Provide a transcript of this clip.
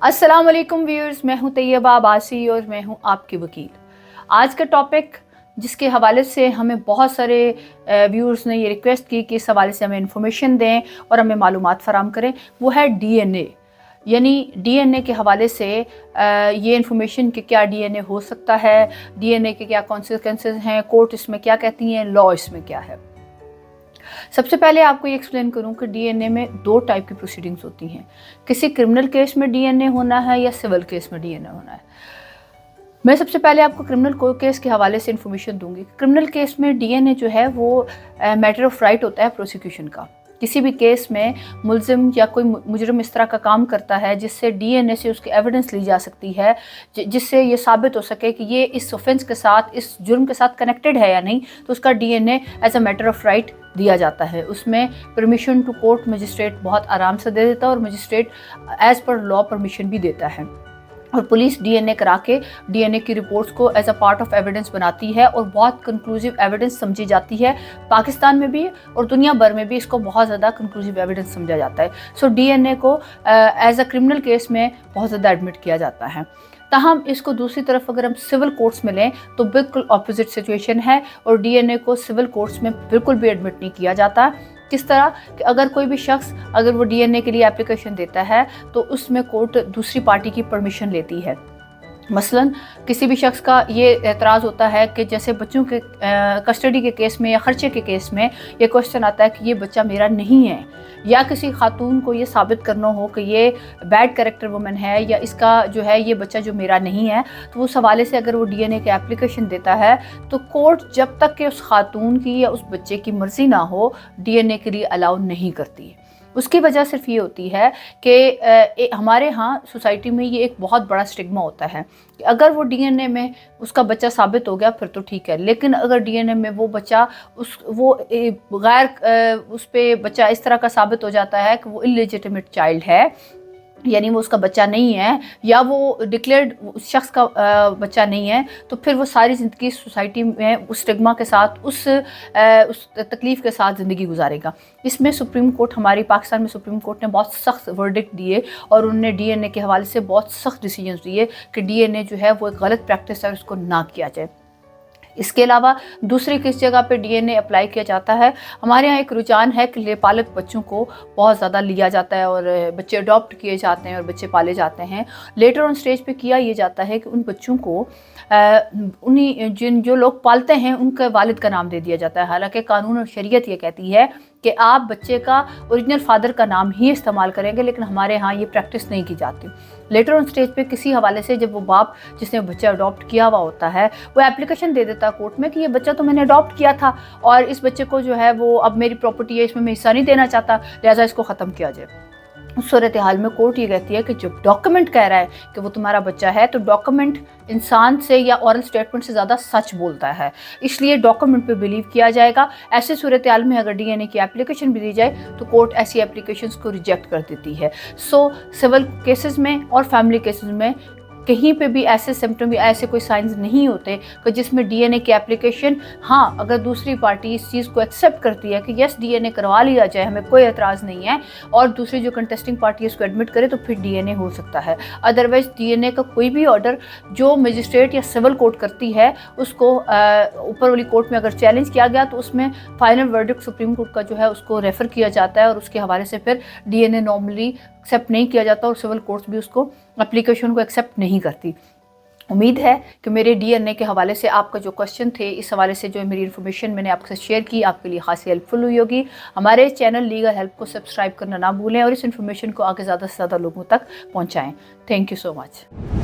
अस्सलाम वालेकुम व्यूअर्स, मैं हूं तैयबा अब्बासी और मैं हूं आपकी वकील। आज का टॉपिक जिसके हवाले से हमें बहुत सारे व्यूअर्स ने ये रिक्वेस्ट की कि इस हवाले से हमें इंफॉर्मेशन दें और हमें मालूमात फराहम करें, वो है डीएनए। यानी डीएनए के हवाले से ये इन्फॉर्मेशन कि क्या डीएनए हो सकता है, डीएनए के क्या कॉन्सिक्वेंसेस हैं, कोर्ट इसमें क्या कहती हैं, लॉ इसमें क्या है। सबसे पहले आपको ये एक्सप्लेन करूं कि डीएनए में दो टाइप की प्रोसीडिंग्स होती हैं। किसी क्रिमिनल केस में डीएनए होना है या सिविल केस में डीएनए होना है। मैं सबसे पहले आपको क्रिमिनल केस के हवाले से इन्फॉर्मेशन दूंगी। क्रिमिनल केस में डीएनए जो है वो मैटर ऑफ राइट होता है प्रोसिक्यूशन का। किसी भी केस में मुलजिम या कोई मुजरिम इस तरह का काम करता है जिससे डीएनए से उसकी एविडेंस ली जा सकती है, जिससे ये साबित हो सके कि ये इस ऑफेंस के साथ, इस जुर्म के साथ कनेक्टेड है या नहीं, तो उसका DNA as a matter of right दिया जाता है। उसमें परमिशन टू कोर्ट मजिस्ट्रेट बहुत आराम से दे देता है और magistrate as per law permission भी देता है। और पुलिस डीएनए करा के डीएनए की रिपोर्ट्स को as a part of evidence बनाती है और बहुत कंक्लूसिव एविडेंस समझी जाती है। पाकिस्तान में भी और दुनिया भर में भी इसको बहुत ज़्यादा कंक्लूसिव एविडेंस समझा जाता है। सो डीएनए को एज अ क्रिमिनल केस में बहुत ज़्यादा एडमिट किया जाता है। ताहम इसको दूसरी तरफ अगर हम सिविल कोर्ट्स में लें तो बिल्कुल ऑपोजिट सिचुएशन है और डीएनए को सिविल कोर्ट्स में बिल्कुल भी एडमिट नहीं किया जाता। किस तरह कि अगर कोई भी शख्स अगर वो डीएनए के लिए एप्लीकेशन देता है तो उसमें कोर्ट दूसरी पार्टी की परमिशन लेती है। मसलन किसी भी शख्स का ये एतराज़ होता है कि जैसे बच्चों के कस्टडी के केस में या खर्चे के केस में ये क्वेश्चन आता है कि ये बच्चा मेरा नहीं है, या किसी खातून को ये साबित करना हो कि ये बैड कैरेक्टर वुमन है या इसका जो है ये बच्चा जो मेरा नहीं है, तो उस हवाले से अगर वो डीएनए के एप्लीकेशन देता है तो कोर्ट जब तक कि उस खातून की या उस बच्चे की मर्ज़ी ना हो डीएनए के लिए अलाउ नहीं करती। उसकी वजह सिर्फ ये होती है कि हमारे यहाँ सोसाइटी में ये एक बहुत बड़ा स्टिग्मा होता है कि अगर वो डीएनए में उसका बच्चा साबित हो गया फिर तो ठीक है, लेकिन अगर डीएनए में वो बच्चा उस पे बच्चा इस तरह का साबित हो जाता है कि वो इलेजिटिमेट चाइल्ड है, यानी वो उसका बच्चा नहीं है या वो डिक्लेयर्ड उस शख्स का बच्चा नहीं है, तो फिर वो सारी ज़िंदगी सोसाइटी में उस स्टिग्मा के साथ, उस तकलीफ़ के साथ ज़िंदगी गुजारेगा। इसमें सुप्रीम कोर्ट, हमारी पाकिस्तान में सुप्रीम कोर्ट ने बहुत सख्त वर्डिक्ट दिए और उन्होंने डीएनए के हवाले से बहुत सख्त डिसीजन दिए कि डीएनए जो है वो एक गलत प्रैक्टिस है, उसको ना किया जाए। इसके अलावा दूसरी किस जगह पे डीएनए अप्लाई किया जाता है, हमारे यहाँ एक रुझान है कि लेपालक बच्चों को बहुत ज़्यादा लिया जाता है और बच्चे अडॉप्ट किए जाते हैं और बच्चे पाले जाते हैं। लेटर ऑन स्टेज पे किया ये जाता है कि उन बच्चों को उन्हीं जो लोग पालते हैं उनके वालिद का नाम दे दिया जाता है। हालांकि कानून और शरीयत ये कहती है कि आप बच्चे का ओरिजिनल फादर का नाम ही इस्तेमाल करेंगे, लेकिन हमारे यहाँ ये प्रैक्टिस नहीं की जाती। लेटर ऑन स्टेज पे किसी हवाले से जब वो बाप जिसने बच्चा अडॉप्ट किया हुआ होता है वो एप्लीकेशन दे देता है कोर्ट में कि ये बच्चा तो मैंने अडॉप्ट किया था और इस बच्चे को जो है वो अब मेरी प्रॉपर्टी है, इसमें मैं हिस्सा नहीं देना चाहता, लिहाजा इसको ख़त्म किया जाए। उस सूरत हाल में कोर्ट ये कहती है कि जब डॉक्यूमेंट कह रहा है कि वो तुम्हारा बच्चा है तो डॉक्यूमेंट इंसान से या ऑरल स्टेटमेंट से ज़्यादा सच बोलता है, इसलिए डॉक्यूमेंट पे बिलीव किया जाएगा। ऐसे सूरत हाल में अगर डीएनए की एप्लीकेशन भी दी जाए तो कोर्ट ऐसी एप्लीकेशंस को रिजेक्ट कर देती है। सो सिविल केसेस में और फैमिली केसेस में कहीं पे भी ऐसे सिम्टम या ऐसे कोई साइंस नहीं होते कि जिसमें डीएनए की एप्लीकेशन, हाँ अगर दूसरी पार्टी इस चीज़ को एक्सेप्ट करती है कि यस डीएनए करवा लिया जाए, हमें कोई एतराज़ नहीं है, और दूसरी जो कंटेस्टिंग पार्टी इसको एडमिट करे तो फिर डीएनए हो सकता है। अदरवाइज डीएनए का कोई भी ऑर्डर जो मजिस्ट्रेट या सिविल कोर्ट करती है उसको ऊपर वाली कोर्ट में अगर चैलेंज किया गया तो उसमें फाइनल वर्डिक्ट सुप्रीम कोर्ट का जो है उसको रेफ़र किया जाता है और उसके हवाले से फिर डीएनए नॉर्मली एक्सेप्ट नहीं किया जाता और सिविल कोर्ट्स भी उसको एप्लीकेशन को एक्सेप्ट नहीं करती। उम्मीद है कि मेरे डीएनए के हवाले से आपका जो क्वेश्चन थे, इस हवाले से जो मेरी इन्फॉर्मेशन मैंने आपके साथ शेयर की, आपके लिए खासी हेल्पफुल हुई होगी। हमारे चैनल लीगल हेल्प को सब्सक्राइब करना ना भूलें और इस इन्फॉर्मेशन को आगे ज़्यादा से ज़्यादा लोगों तक पहुँचाएँ। Thank you so much.